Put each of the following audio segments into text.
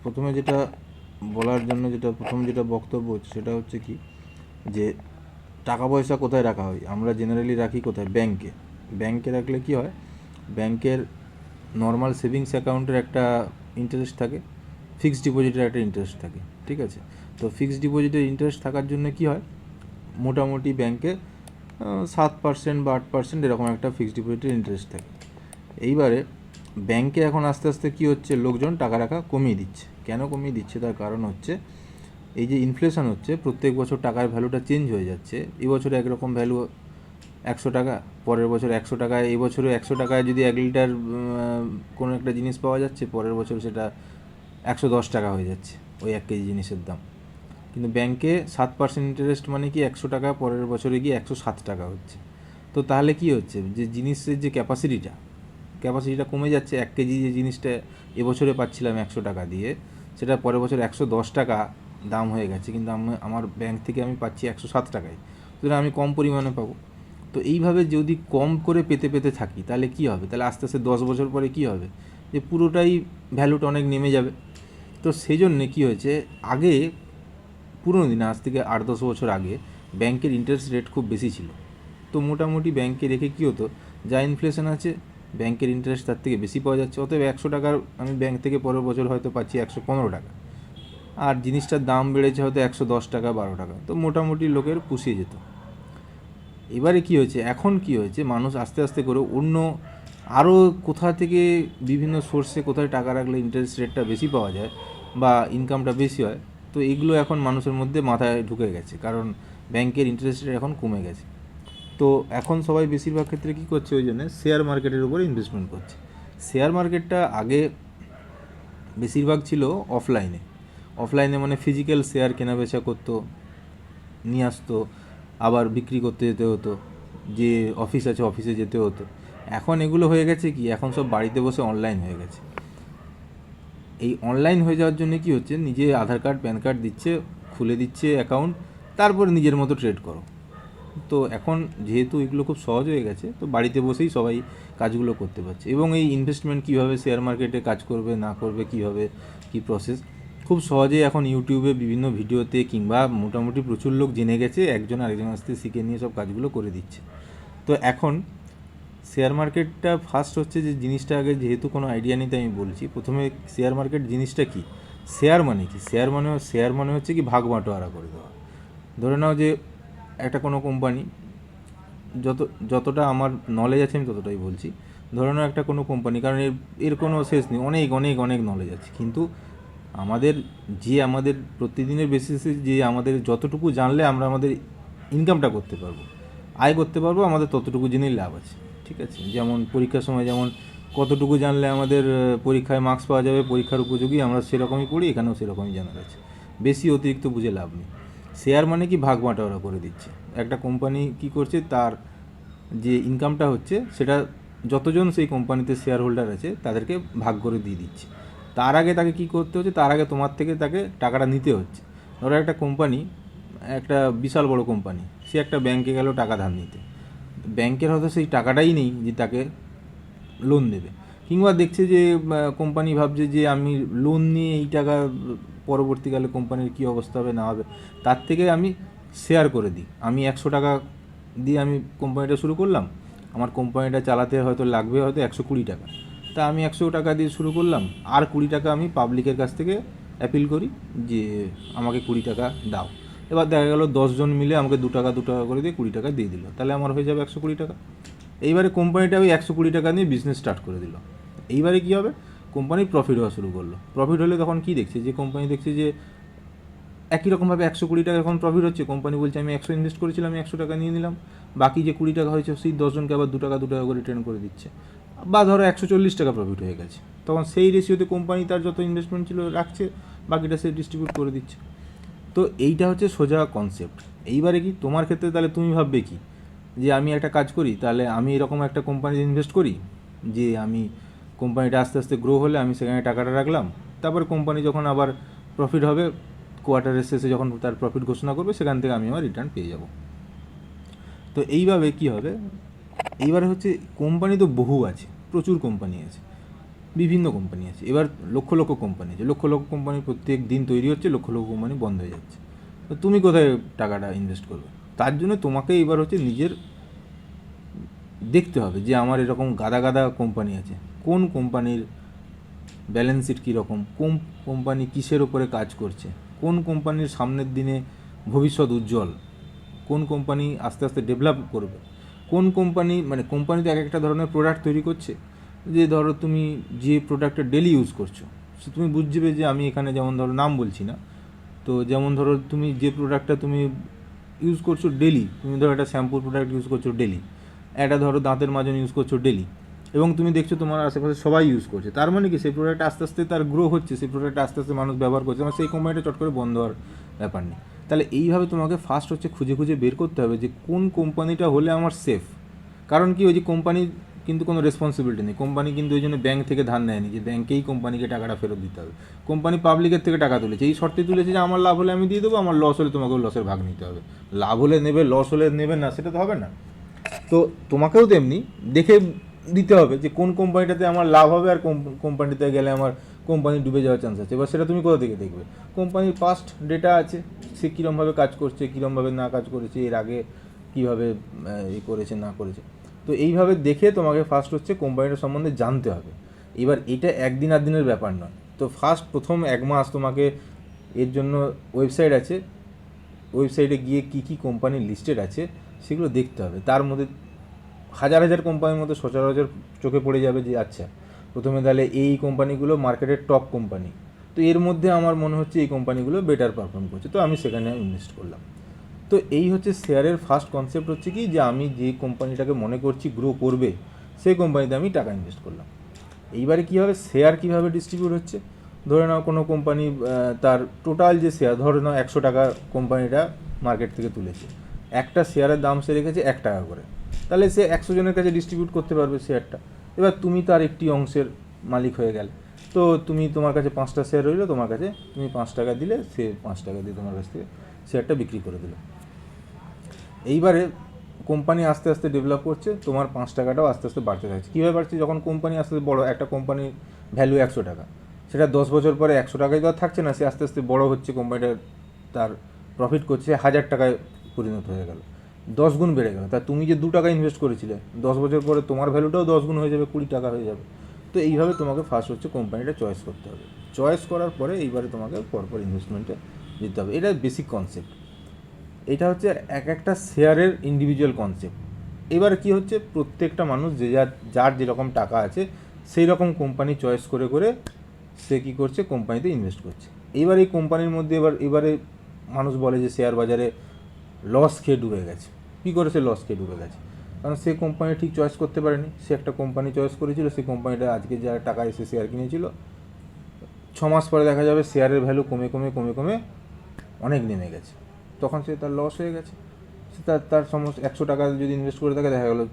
প্রথমে যেটা বলার জন্য প্রথম যেটা বক্তব্য হচ্ছে সেটা হচ্ছে কি, যে টাকা পয়সা কোথায় রাখা হয়? আমরা জেনারেলি রাখি কোথায়? ব্যাংকে। ব্যাংকে রাখলে কি হয়, ব্যাংকের নর্মাল সেভিংস অ্যাকাউন্টের একটা ইন্টারেস্ট থাকে, ফিক্সড ডিপোজিটের একটা ইন্টারেস্ট থাকে, ঠিক আছে? তো ফিক্সড ডিপোজিটের ইন্টারেস্ট থাকার জন্য কি হয়, মোটামুটি ব্যাংকে 7% বা 8% এরকম একটা ফিক্সড ডিপোজিটের ইন্টারেস্ট থাকে। এইবারে ব্যাংকে এখন আস্তে আস্তে কী হচ্ছে, লোকজন টাকা রাখা কমিয়ে দিচ্ছে। কেন কমিয়ে দিচ্ছে? তার কারণ হচ্ছে এই যে ইনফ্লেশন হচ্ছে, প্রত্যেক বছর টাকার ভ্যালুটা চেঞ্জ হয়ে যাচ্ছে। এই বছরে একরকম ভ্যালু 100 টাকা, পরের বছর 100 টাকায়, এই বছরে 100 টাকায় যদি 1 লিটার কোনো একটা জিনিস পাওয়া যাচ্ছে, পরের বছর সেটা 110 টাকা হয়ে যাচ্ছে ওই 1 কেজি জিনিসের দাম। কিন্তু ব্যাংকে 7% ইন্টারেস্ট মানে কি, 100 টাকা পরের বছরে গিয়ে 107 টাকা হচ্ছে। তো তাহলে কি হচ্ছে, যে জিনিসের যে ক্যাপাসিটিটা কমে যাচ্ছে। 1 কেজি যে জিনিসটা এবছরে পাচ্ছিলাম 100 টাকা দিয়ে, সেটা পরের বছর 110 টাকা দাম হয়ে গেছে, কিন্তু আমার ব্যাংক থেকে আমি পাচ্ছি 107 টাকায়। সুতরাং আমি কম পরিমাণে পাবো। তো এইভাবে যদি কম করে পেতে পেতে থাকি, তাহলে কি হবে? তাহলে আস্তে আস্তে 10 বছর পরে কি হবে, যে পুরোটাই ভ্যালুটা অনেক নেমে যাবে। তো সেই জন্যে কী হয়েছে, আগে পুরোনো দিনে, আজ থেকে 8-10 বছর আগে ব্যাংকের ইন্টারেস্ট রেট খুব বেশি ছিল। তো মোটামুটি ব্যাংকে রেখে কী হতো, যা ইনফ্লেশন আছে ব্যাংকের ইন্টারেস্ট তার থেকে বেশি পাওয়া যাচ্ছে। অতএব 100 টাকার আমি ব্যাংক থেকে পরের বছর হয়তো পাচ্ছি 115 টাকা, আর জিনিসটার দাম বেড়েছে হয়তো 110 টাকা, 12 টাকা। তো মোটামুটি লোকের পুষিয়ে যেত। এবারে কি হয়েছে, এখন কি হয়েছে, মানুষ আস্তে আস্তে করে অন্য আরও কোথা থেকে বিভিন্ন সোর্সে কোথায় টাকা রাখলে ইন্টারেস্ট রেটটা বেশি পাওয়া যায় বা ইনকামটা বেশি হয়, তো এগুলো এখন মানুষের মধ্যে মাথায় ঢুকে গেছে, কারণ ব্যাংকের ইন্টারেস্ট রেট এখন কমে গেছে। তো এখন সবাই বেশিরভাগ ক্ষেত্রে কী করছে, ওই জন্য শেয়ার মার্কেটের উপরে ইনভেস্টমেন্ট করছে। শেয়ার মার্কেটটা আগে বেশিরভাগ ছিল অফলাইনে মানে ফিজিক্যাল শেয়ার কেনাবেচা করতো, নিয়ে আসতো, আবার বিক্রি করতে যেতে হতো, যে অফিস আছে অফিসে যেতে হতো। এখন এগুলো হয়ে গেছে কি, এখন সব বাড়িতে বসে অনলাইন হয়ে গেছে। এই অনলাইন হয়ে যাওয়ার জন্য কি হচ্ছে, নিজে আধার কার্ড প্যান কার্ড দিচ্ছে, খুলে দিচ্ছে অ্যাকাউন্ট, তারপরে নিজের মতো ট্রেড করো। তো এখন যেহেতু এগুলো খুব সহজ হয়ে গেছে, তো বাড়িতে বসেই সবাই কাজগুলো করতে পারছে। এবং এই ইনভেস্টমেন্ট কীভাবে শেয়ার মার্কেটে কাজ করবে না করবে, কীভাবে কী প্রসেস, খুব সহজেই এখন ইউটিউবে বিভিন্ন ভিডিওতে কিংবা মোটামুটি প্রচুর লোক জেনে গেছে, একজন আরেকজন আসতে শিখে নিয়ে সব কাজগুলো করে দিচ্ছে। তো এখন শেয়ার মার্কেটটা ফার্স্ট হচ্ছে, যে জিনিসটা আগে যেহেতু কোনো আইডিয়া নেই, তাই আমি বলছি। প্রথমে শেয়ার মার্কেট জিনিসটা কি, শেয়ার মানে কি, শেয়ার মানে হচ্ছে কি ভাগ বাটোয়ারা করে দেওয়া। ধরে নাও যে একটা কোনো কোম্পানি, যতটা আমার নলেজ আছে আমি ততটাই বলছি। ধরে নাও একটা কোনো কোম্পানি, কারণ এর কোনো শেষ নেই, অনেক অনেক অনেক নলেজ আছে, কিন্তু আমাদের প্রতিদিনের বেসিসে যে আমাদের যতটুকু জানলে আমরা আমাদের ইনকামটা করতে পারবো, আয় করতে পারবো, আমাদের ততটুকু জেনেই লাভ আছে, ঠিক আছে? যেমন পরীক্ষার সময় যেমন কতটুকু জানলে আমাদের পরীক্ষায় মার্কস পাওয়া যাবে, পরীক্ষার উপযোগী, আমরা সেরকমই পড়ি, এখানেও সেরকমই জানার আছে। বেশি অতিরিক্ত বুঝে লাভ নেই। শেয়ার মানে কি, ভাগ বাঁটোয়ারা করে দিচ্ছে। একটা কোম্পানি কি করছে, তার যে ইনকামটা হচ্ছে সেটা যতজন সেই কোম্পানিতে শেয়ার হোল্ডার আছে তাদেরকে ভাগ করে দিয়ে দিচ্ছে। তার আগে তাকে কি করতে হচ্ছে, তার আগে তোমার থেকে তাকে টাকাটা নিতে হচ্ছে। ধরো একটা কোম্পানি, একটা বিশাল বড় কোম্পানি, সে একটা ব্যাংকে গেল টাকা ধার নিতে, ব্যাংকের হয়তো সেই টাকাটাই নেই যে তাকে লোন দেবে, কিংবা দেখছে যে কোম্পানি ভাবছে যে আমি লোন নিয়ে এই টাকা পরবর্তীকালে কোম্পানির কী অবস্থা হবে না হবে, তার থেকে আমি শেয়ার করে দিই। আমি 100 টাকা দিয়ে আমি কোম্পানিটা শুরু করলাম, আমার কোম্পানিটা চালাতে হয়তো লাগবে হয়তো 120 টাকা, তা আমি 100 টাকা দিয়ে শুরু করলাম, আর 20 টাকা আমি পাবলিকের কাছ থেকে অ্যাপিল করি যে আমাকে 20 টাকা দাও। এবার দেখা গেল 10 জন মিলে আমাকে 2 টাকা 2 টাকা করে দিয়ে 20 টাকা দিয়ে দিল, তাহলে আমার হয়ে যাবে 120 টাকা। এইবারে কোম্পানিটা ওই 120 টাকা নিয়ে বিজনেস স্টার্ট করে দিল। এইবারে কী হবে, কোম্পানির প্রফিট হওয়া শুরু করলো। প্রফিট হলে তখন কী দেখছে, যে কোম্পানি দেখছে যে একই রকমভাবে 120 টাকা এখন প্রফিট হচ্ছে, কোম্পানি বলছে আমি 100 ইনভেস্ট করেছিলাম, আমি 100 টাকা নিয়ে নিলাম, বাকি যে 20 টাকা হয়েছে সেই 10 জনকে আবার 2 টাকা 2 টাকা করে রিটার্ন করে দিচ্ছে। বা ধরো 140 টাকা প্রফিট হয়ে গেছে, তখন সেই রেশিওতে কোম্পানি তার যত ইনভেস্টমেন্ট ছিল রাখছে, বাকিটা সে ডিস্ট্রিবিউট করে দিচ্ছে। তো এইটা হচ্ছে সোজা কনসেপ্ট। এইবারে কি তোমার ক্ষেত্রে, তাহলে তুমি ভাববে কি, যে আমি একটা কাজ করি, তাহলে আমি এরকম একটা কোম্পানিতে ইনভেস্ট করি, যে আমি কোম্পানিটা আস্তে আস্তে গ্রো হলে আমি সেখানে টাকাটা রাখলাম, তারপর কোম্পানি যখন আবার প্রফিট হবে, কোয়ার্টারের শেষে যখন তার প্রফিট ঘোষণা করবে, সেখান থেকে আমি আমার রিটার্ন পেয়ে যাব। তো এইভাবে কি হবে, এইবারে হচ্ছে কোম্পানি তো বহু আছে, প্রচুর কোম্পানি আছে, বিভিন্ন কোম্পানি আছে। এবার লক্ষ লক্ষ কোম্পানি আছে, লক্ষ লক্ষ কোম্পানি প্রত্যেক দিন তৈরি হচ্ছে, লক্ষ লক্ষ কোম্পানি বন্ধ হয়ে যাচ্ছে। তো তুমি কোথায় টাকাটা ইনভেস্ট করবে? তার জন্য তোমাকে এবার হচ্ছে নিজের দেখতে হবে যে আমার এরকম গাদা গাদা কোম্পানি আছে, কোন কোম্পানির ব্যালেন্স শিট কীরকম, কোন কোম্পানি কিসের ওপরে কাজ করছে, কোন কোম্পানির সামনের দিনে ভবিষ্যৎ উজ্জ্বল, কোন কোম্পানি আস্তে আস্তে ডেভেলপ করবে, কোন কোম্পানি মানে কোম্পানি তো এক একটা ধরনের প্রোডাক্ট তৈরি করছে, যে ধরো তুমি যে প্রোডাক্টটা ডেলি ইউজ করছো সে তুমি বুঝবে যে আমি এখানে যেমন ধরো নাম বলছি না, তো যেমন ধরো তুমি যে প্রোডাক্টটা তুমি ইউজ করছো ডেলি, তুমি ধরো একটা শ্যাম্পুর প্রোডাক্ট ইউজ করছো ডেলি, একটা ধরো দাঁতের মাজন ইউজ করছো ডেলি, এবং তুমি দেখছো তোমার আশেপাশে সবাই ইউজ করছে, তার মানে কি সেই প্রোডাক্ট আস্তে আস্তে তার গ্রো হচ্ছে, সেই প্রোডাক্ট আস্তে আস্তে মানুষ ব্যবহার করছে, আমার সেই কোম্পানিটা চট করে বন্ধ হওয়ার ব্যাপার নেই। তাহলে এইভাবে তোমাকে ফার্স্ট হচ্ছে খুঁজে খুঁজে বের করতে হবে যে কোন কোম্পানিটা হলে আমার সেফ। কারণ কি, ওই যে কোম্পানি কিন্তু কোনো রেসপন্সিবিলিটি নেই, কোম্পানি কিন্তু ওই জন্য ব্যাঙ্ক থেকে ধার নেয়নি যে ব্যাঙ্কেই কোম্পানিকে টাকাটা ফেরত দিতে হবে। কোম্পানি পাবলিকের থেকে টাকা তুলেছে, এই শর্তে তুলেছে যে আমার লাভ হলে আমি দিয়ে দেবো, আমার লস হলে তোমাকেও লসের ভাগ নিতে হবে। লাভ হলে নেবে, লস হলে নেবে না, সেটা তো হবে না। তো তোমাকেও তেমনি দেখে দিতে হবে যে কোন কোম্পানিটাতে আমার লাভ হবে আর কোন কোম্পানিতে গেলে আমার কোম্পানি ডুবে যাওয়ার চান্স আছে। এবার সেটা তুমি কোথা থেকে দেখবে? কোম্পানির পাস্ট ডেটা আছে, সে কীরমভাবে কাজ করছে, কীরমভাবে না কাজ করেছে, এর আগে কীভাবে এ করেছে না করেছে। তো এইভাবে দেখে তোমাকে ফার্স্ট হচ্ছে কোম্পানিটার সম্বন্ধে জানতে হবে। এবার এটা একদিন আর দিনের ব্যাপার নয়। তো প্রথম 1 মাস তোমাকে এর জন্য ওয়েবসাইট আছে, ওয়েবসাইটে গিয়ে কী কী কোম্পানি লিস্টেড আছে সেগুলো দেখতে হবে। তার মধ্যে হাজার হাজার কোম্পানির মধ্যে সচরাচর চোখে পড়ে যাবে যে আচ্ছা প্রথমে তাহলে এই কোম্পানিগুলো মার্কেটের টপ কোম্পানি, তো এর মধ্যে আমার মনে হচ্ছে এই কোম্পানিগুলো বেটার পারফর্ম করছে, তো আমি সেখানে ইনভেস্ট করলাম। তো এই হচ্ছে শেয়ারের ফার্স্ট কনসেপ্ট, হচ্ছে কি যে আমি যে কোম্পানিটাকে মনে করছি গ্রো করবে সেই কোম্পানিতে আমি টাকা ইনভেস্ট করলাম। এইবারে কীভাবে শেয়ার কীভাবে ডিস্ট্রিবিউট হচ্ছে, ধরে নাও কোনো কোম্পানি তার টোটাল যে শেয়ার, ধরে নাও 100 টাকা কোম্পানিটা মার্কেট থেকে তুলেছে, একটা শেয়ারের দাম সে রেখেছে 1 টাকা করে, তাহলে সে 100 জনের কাছে ডিস্ট্রিবিউট করতে পারবে শেয়ারটা। এবার তুমি তার একটি অংশের মালিক হয়ে গেলে, তো তোমার কাছে 5টা শেয়ার রইলো, তোমার কাছে তুমি 5 টাকা দিলে, সে 5 টাকা দিয়ে তোমার কাছ থেকে শেয়ারটা বিক্রি করে দিল। এইবারে কোম্পানি আস্তে আস্তে ডেভেলপ করছে, তোমার 5 টাকাটাও আস্তে আস্তে বাড়তে থাকছে। কীভাবে বাড়ছে? যখন কোম্পানি আস্তে আস্তে বড়, একটা কোম্পানির ভ্যালু 100 টাকা, সেটা 10 বছর পরে 100 টাকায় তো আর থাকছে না, সে আস্তে আস্তে বড় হচ্ছে, কোম্পানিটা তার প্রফিট করছে 1000 টাকায় পরিণত হয়ে গেল, 10 গুণ বেড়ে গেল। তা তুমি যে 2 টাকা ইনভেস্ট করেছিলে, 10 বছর পরে তোমার ভ্যালুটাও 10 গুণ হয়ে যাবে, 20 টাকা হয়ে যাবে। তো এইভাবে তোমাকে ফার্স্ট হচ্ছে কোম্পানিটা চয়েস করতে হবে। চয়েস করার পরে এইবারে তোমাকে পরপর ইনভেস্টমেন্টে দিতে হবে। এটা বেসিক কনসেপ্ট। এটা হচ্ছে একটা শেয়ারের ইন্ডিভিজুয়াল কনসেপ্ট। এবার কি হচ্ছে, প্রত্যেকটা মানুষ যে যার যেরকম টাকা আছে সেই রকম কোম্পানি চয়েস করে করে সে কী করছে, কোম্পানিতে ইনভেস্ট করছে। এইবার এই কোম্পানির মধ্যে এবারে মানুষ বলে যে শেয়ার বাজারে লস খেয়ে ডুবে গেছে। কী করে সে লস খেয়ে ডুবে গেছে? কারণ সে কোম্পানি ঠিক চয়েস করতে পারেনি। সে একটা কোম্পানি চয়েস করেছিল, সেই কোম্পানিটা আজকে যা টাকা এসে শেয়ার কিনেছিল, 6 মাস পরে দেখা যাবে শেয়ারের ভ্যালু কমে কমে কমে কমে অনেক নেমে গেছে, তখন সে তার লস হয়ে গেছে। সে তার সমস্ত 100 টাকা যদি ইনভেস্ট করে থাকে, দেখা গেলো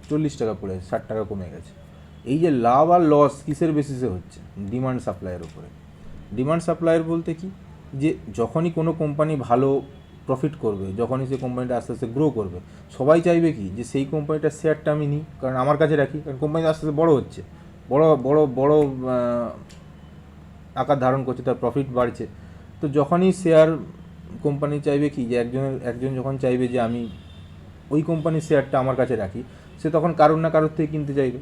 40 টাকা পড়ে 60 টাকা কমে গেছে। এই যে লাভ আর লস কিসের বেসিসে হচ্ছে? ডিমান্ড সাপ্লাইয়ের উপরে। ডিমান্ড সাপ্লাইয়ের বলতে কি, যে যখনই কোনো কোম্পানি ভালো প্রফিট করবে, যখনই সে কোম্পানিটা আস্তে আস্তে গ্রো করবে, সবাই চাইবে কি যে সেই কোম্পানিটার শেয়ারটা আমি নিই, কারণ আমার কাছে রাখি, কারণ কোম্পানিটা আস্তে আস্তে বড়ো হচ্ছে, বড় বড় বড় আকার ধারণ করছে, তার প্রফিট বাড়ছে। তো যখনই শেয়ার কোম্পানি চাইবে কি, যে একজন যখন চাইবে যে আমি ওই কোম্পানির শেয়ারটা আমার কাছে রাখি, সে তখন কারোর না কারোর থেকে কিনতে চাইবে।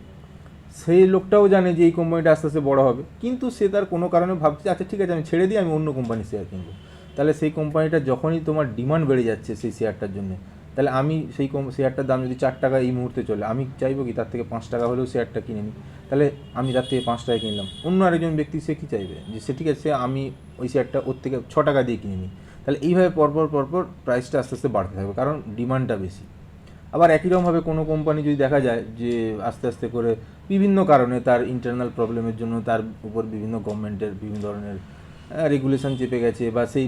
সেই লোকটাও জানে যে এই কোম্পানিটা আস্তে আস্তে বড়ো হবে, কিন্তু সে তার কোনো কারণে ভাবছে আচ্ছা ঠিক আছে আমি ছেড়ে দিই, আমি অন্য কোম্পানির শেয়ার কিনবো। তাহলে সেই কোম্পানিটা যখনই তোমার ডিমান্ড বেড়ে যাচ্ছে সেই শেয়ারটার জন্য, তাহলে আমি সেই শেয়ারটার দাম যদি 4 টাকা এই মুহূর্তে চলে, আমি চাইবো কি তার থেকে 5 টাকা হলেও শেয়ারটা কিনে নিই। তাহলে আমি তার থেকে 5 টাকায় কিনলাম, অন্য আরেকজন ব্যক্তি সে কী চাইবে, যে সে ঠিক আছে আমি ওই শেয়ারটা ওর থেকে 6 টাকা দিয়ে কিনে নিই। তাহলে এইভাবে পরপর পরপর প্রাইসটা আস্তে আস্তে বাড়তে থাকবে, কারণ ডিমান্ডটা বেশি। আবার একইরকমভাবে কোনো কোম্পানি যদি দেখা যায় যে আস্তে আস্তে করে বিভিন্ন কারণে, তার ইন্টারনাল প্রবলেমের জন্য তার উপর বিভিন্ন গভর্নমেন্টের বিভিন্ন ধরনের রেগুলেশন চেপে গেছে, বা সে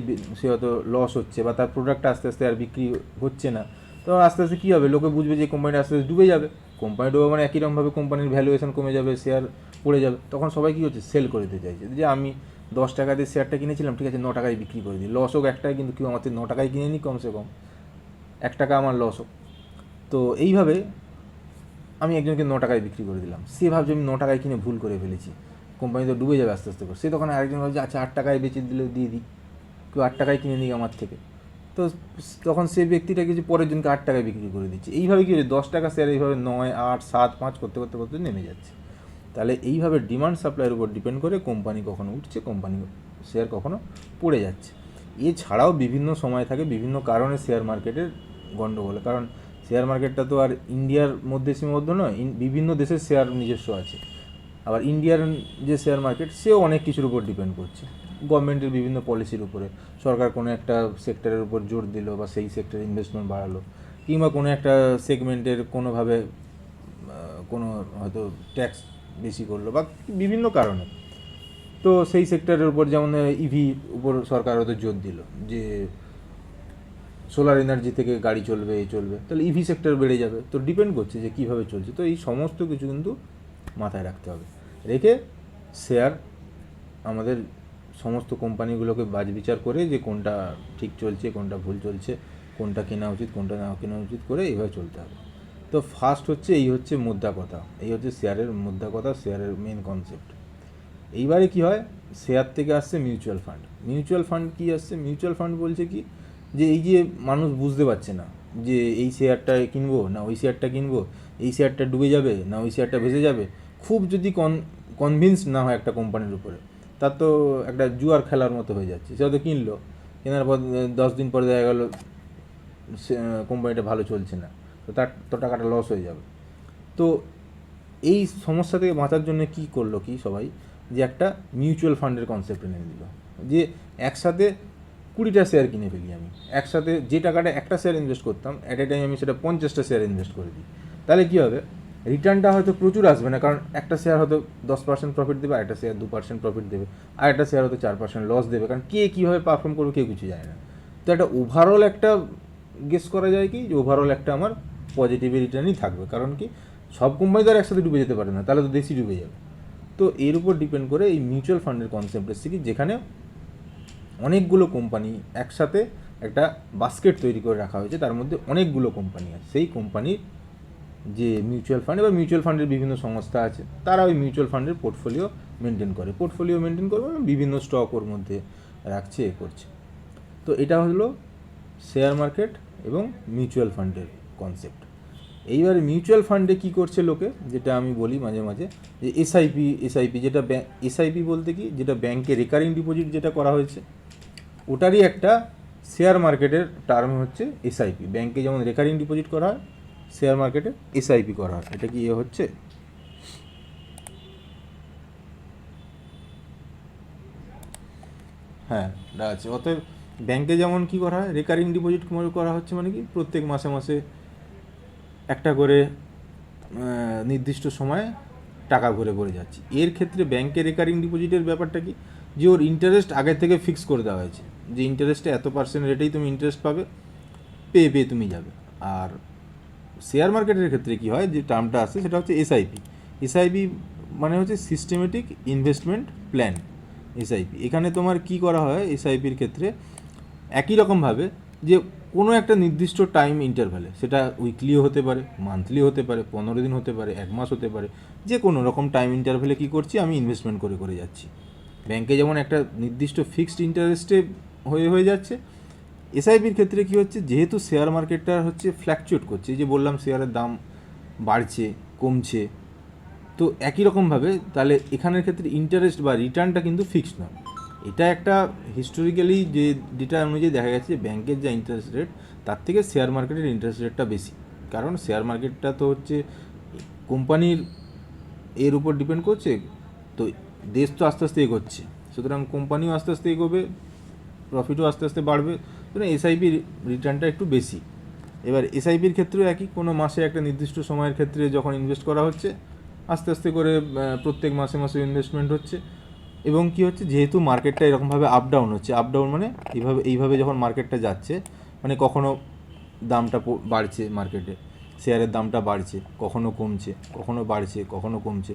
হয়তো লস হচ্ছে, বা তার প্রোডাক্টটা আস্তে আস্তে আর বিক্রি হচ্ছে না, তো আস্তে আস্তে কী হবে, লোকে বুঝবে যে কোম্পানিটা আস্তে আস্তে ডুবে যাবে। কোম্পানি ডুবে মানে একইরকমভাবে কোম্পানির ভ্যালুয়েশন কমে যাবে, শেয়ার পড়ে যাবে। তখন সবাই কী হচ্ছে, সেল করে দিতে চাইছে, যে আমি 10 টাকা দিয়ে শেয়ারটা কিনেছিলাম, ঠিক আছে 9 টাকায় বিক্রি করে দিই, লস হোক 1 টাকায়, কিন্তু কেউ আমার 9 টাকায় কিনে নিই, কমসে কম 1 টাকা আমার লস হোক। তো এইভাবে আমি একজনকে 9 টাকায় বিক্রি করে দিলাম, সে ভাবছে আমি 9 টাকায় কিনে ভুল করে ফেলেছি, কোম্পানি তো ডুবে যাবে আস্তে আস্তে করে। সে তখন আরেকজন ভাবছে আচ্ছা 8 টাকায় বেচে দিলেও দিয়ে দিই, কেউ 8 টাকায় কিনে নিই আমার থেকে। তো তখন সেই ব্যক্তিটা কিছু পরের জনকে 8 টাকায় বিক্রি করে দিচ্ছে। এইভাবে কি হচ্ছে, 10 টাকা শেয়ার এইভাবে 9, 8, 7, 5 করতে করতে করতে নেমে যাচ্ছে। তাহলে এইভাবে ডিমান্ড সাপ্লাইয়ের উপর ডিপেন্ড করে কোম্পানি কখনো উঠছে, কোম্পানি শেয়ার কখনো পড়ে যাচ্ছে। এছাড়াও বিভিন্ন সময় থাকে বিভিন্ন কারণে শেয়ার মার্কেটের গণ্ডগোল। কারণ শেয়ার মার্কেটটা তো আর ইন্ডিয়ার মধ্যে সীমাবদ্ধ নয়, বিভিন্ন দেশের শেয়ার নিজস্ব আছে। আবার ইন্ডিয়ার যে শেয়ার মার্কেট সেও অনেক কিছুর উপর ডিপেন্ড করছে, গভর্নমেন্টের বিভিন্ন পলিসির উপরে। সরকার কোনো একটা সেক্টরের উপর জোর দিল বা সেই সেক্টরে ইনভেস্টমেন্ট বাড়ালো, কিংবা কোনো একটা সেগমেন্টের কোনোভাবে কোনো হয়তো ট্যাক্স বেশি করলো বা বিভিন্ন কারণে। তো সেই সেক্টরের উপর যেমন ইভি উপর সরকার হয়তো জোর দিল যে সোলার এনার্জি থেকে গাড়ি চলবে, এই চলবে, তাহলে ইভি সেক্টর বেড়ে যাবে। তো ডিপেন্ড করছে যে কীভাবে চলছে। তো এই সমস্ত কিছু কিন্তু মাথায় রাখতে হবে, রেখে শেয়ার আমাদের সমস্ত কোম্পানিগুলোকে বাছবিচার করে যে কোনটা ঠিক চলছে, কোনটা ভুল চলছে, কোনটা কেনা উচিত, কোনটা না কেনা উচিত করে এইভাবে চলতে হবে। তো ফার্স্ট হচ্ছে এই হচ্ছে মোদ্দা কথা, এই হচ্ছে শেয়ারের মোদ্দা কথা, শেয়ারের মেন কনসেপ্ট। এইবারে কি হয়, শেয়ার থেকে আসছে মিউচুয়াল ফান্ড। মিউচুয়াল ফান্ড কি আসছে, মিউচুয়াল ফান্ড বলছে কি, যে এই যে মানুষ বুঝতে পারছে না যে এই শেয়ারটা কিনবো না ওই শেয়ারটা কিনবো, এই শেয়ারটা ডুবে যাবে না ওই শেয়ারটা ভেসে যাবে, খুব যদি কনভিন্স না হয় একটা কোম্পানির উপরে, তার তো একটা জুয়ার খেলার মতো হয়ে যাচ্ছে। সে হয়তো কিনলো, কেনার পর 10 দিন পরে দেখা গেলো কোম্পানিটা ভালো চলছে না, তো তার তো টাকাটা লস হয়ে যাবে। তো এই সমস্যা থেকে বাঁচার জন্য কি করলো কি সবাই, যে একটা মিউচুয়াল ফান্ডের কনসেপ্ট এনে দিল, যে একসাথে 20টা শেয়ার কিনে ফেলি আমি, একসাথে যে টাকাটা একটা শেয়ার ইনভেস্ট করতাম অ্যাট এ টাইম আমি সেটা 50টা শেয়ার ইনভেস্ট করে দিই। তাহলে কী হবে, রিটার্নটা হয়তো প্রচুর আসবে না, কারণ একটা শেয়ার হয়তো 10% প্রফিট দেবে, একটা শেয়ার 2% প্রফিট দেবে, আর একটা শেয়ার হয়তো 4% লস দেবে, কারণ কে কীভাবে পারফর্ম করবে কেউ কিছু জানে না। তো একটা ওভারঅল একটা গেস করা যায় কি, যে ওভারঅল একটা আমার পজিটিভ রিটার্নই থাকবে। কারণ কি, সব কোম্পানি তো আর একসাথে ডুবে যেতে পারে না, তাহলে তো দেশই ডুবে যাবে। তো এর উপর ডিপেন্ড করে এই মিউচুয়াল ফান্ডের কনসেপ্ট এসছে কি, যেখানে অনেকগুলো কোম্পানি একসাথে একটা বাস্কেট তৈরি করে রাখা হয়েছে, তার মধ্যে অনেকগুলো কোম্পানি আছে। সেই কোম্পানির যে মিউচুয়াল ফান্ড বা মিউচুয়াল ফান্ডের বিভিন্ন সংস্থা আছে, তারা ওই মিউচুয়াল ফান্ডের পোর্টফোলিও মেনটেন করে, বিভিন্ন স্টক ওর মধ্যে রাখছে, এ করছে। তো এটা হলো শেয়ার মার্কেট এবং মিউচুয়াল ফান্ডের কনসেপ্ট। এইবারে মিউচুয়াল ফান্ডে কী করছে লোকে, যেটা আমি বলি মাঝে মাঝে, যে এসআইপি যেটা এসআইপি বলতে কি, যেটা ব্যাংকে রেকারিং ডিপোজিট যেটা করা হয়েছে, ওটারই একটা শেয়ার মার্কেটের টার্ম হচ্ছে এসআইপি। ব্যাংকে যেমন রেকারিং ডিপোজিট করা হয়, শেয়ার মার্কেটে এসআইপি করা হয়। এটা কি হচ্ছে, হ্যাঁ এটা আছে। অতএব ব্যাংকে যেমন কি করা হয়, রেকারিং ডিপোজিট করা হচ্ছে, মানে কি প্রত্যেক মাসে মাসে একটা করে নির্দিষ্ট সময়ে টাকা ঘুরে ঘুরে যাচ্ছে। এর ক্ষেত্রে ব্যাংকে রেকারিং ডিপোজিটের ব্যাপারটা কি, যে ওর ইন্টারেস্ট আগে থেকে ফিক্স করে দেওয়া হয়েছে, যে ইন্টারেস্টে এত পার্সেন্ট রেটেই তুমি ইন্টারেস্ট পাবে, পেয়ে তুমি যাবে। আর শেয়ার মার্কেটের ক্ষেত্রে কি হয়, যে টার্মটা আছে সেটা হচ্ছে এসআইপি। এসআইপি মানে হচ্ছে সিস্টেমেটিক ইনভেস্টমেন্ট প্ল্যান, এসআইপি। এখানে তোমার কি করা হয় এসআইপির ক্ষেত্রে, একই রকমভাবে যে কোনো একটা নির্দিষ্ট টাইম ইন্টারভ্যালে, সেটা উইকলিও হতে পারে, মান্থলি হতে পারে, 15 দিন হতে পারে, 1 মাস হতে পারে, যে কোনো রকম টাইম ইন্টারভ্যালে কী করছি, আমি ইনভেস্টমেন্ট করে করে যাচ্ছি। ব্যাংকে যেমন একটা নির্দিষ্ট ফিক্সড ইন্টারেস্টে হয়ে যাচ্ছে, এসআইপির ক্ষেত্রে কী হচ্ছে, যেহেতু শেয়ার মার্কেটটা হচ্ছে ফ্ল্যাকচুয়েট করছে, এই যে বললাম শেয়ারের দাম বাড়ছে কমছে, তো একই রকমভাবে তাহলে এখানের ক্ষেত্রে ইন্টারেস্ট বা রিটার্নটা কিন্তু ফিক্সড নয়। এটা একটা হিস্টোরিক্যালি যে ডেটা অনুযায়ী দেখা গেছে যে ব্যাংকের যা ইন্টারেস্ট রেট, তার থেকে শেয়ার মার্কেটের ইন্টারেস্ট রেটটা বেশি। কারণ শেয়ার মার্কেটটা তো হচ্ছে কোম্পানির এর উপর ডিপেন্ড করছে, তো দেশ তো আস্তে আস্তে এগোচ্ছে, সুতরাং কোম্পানিও আস্তে আস্তে এগোবে, প্রফিটও আস্তে আস্তে বাড়বে, সুতরাং এসআইপির রিটার্নটা একটু বেশি। এবার এসআইপির ক্ষেত্রেও একই, কোনো মাসে একটা নির্দিষ্ট সময়ের ক্ষেত্রে যখন ইনভেস্ট করা হচ্ছে, আস্তে আস্তে করে প্রত্যেক মাসে মাসে ইনভেস্টমেন্ট হচ্ছে। এবং কি হচ্ছে, যেহেতু মার্কেটটা এরকমভাবে আপ ডাউন হচ্ছে, আপ ডাউন মানে এইভাবে যখন মার্কেটটা যাচ্ছে, মানে কখনো দামটা বাড়ছে, মার্কেটে শেয়ারের দামটা বাড়ছে, কখনো কমছে, কখনো বাড়ছে, কখনো কমছে,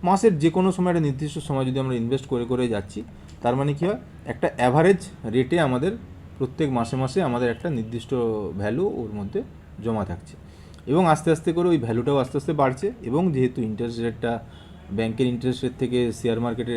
মাসের যে কোনো সময় একটা নির্দিষ্ট সময় যদি আমরা ইনভেস্ট করে করে যাচ্ছি, তার মানে কী হয়, একটা অ্যাভারেজ রেটে আমাদের প্রত্যেক মাসে মাসে আমাদের একটা নির্দিষ্ট ভ্যালু ওর মধ্যে জমা থাকছে, এবং আস্তে আস্তে করে ওই ভ্যালুটাও আস্তে আস্তে বাড়ছে। এবং যেহেতু ইন্টারেস্ট রেটটা ব্যাংকের ইন্টারেস্ট রেট থেকে শেয়ার মার্কেটের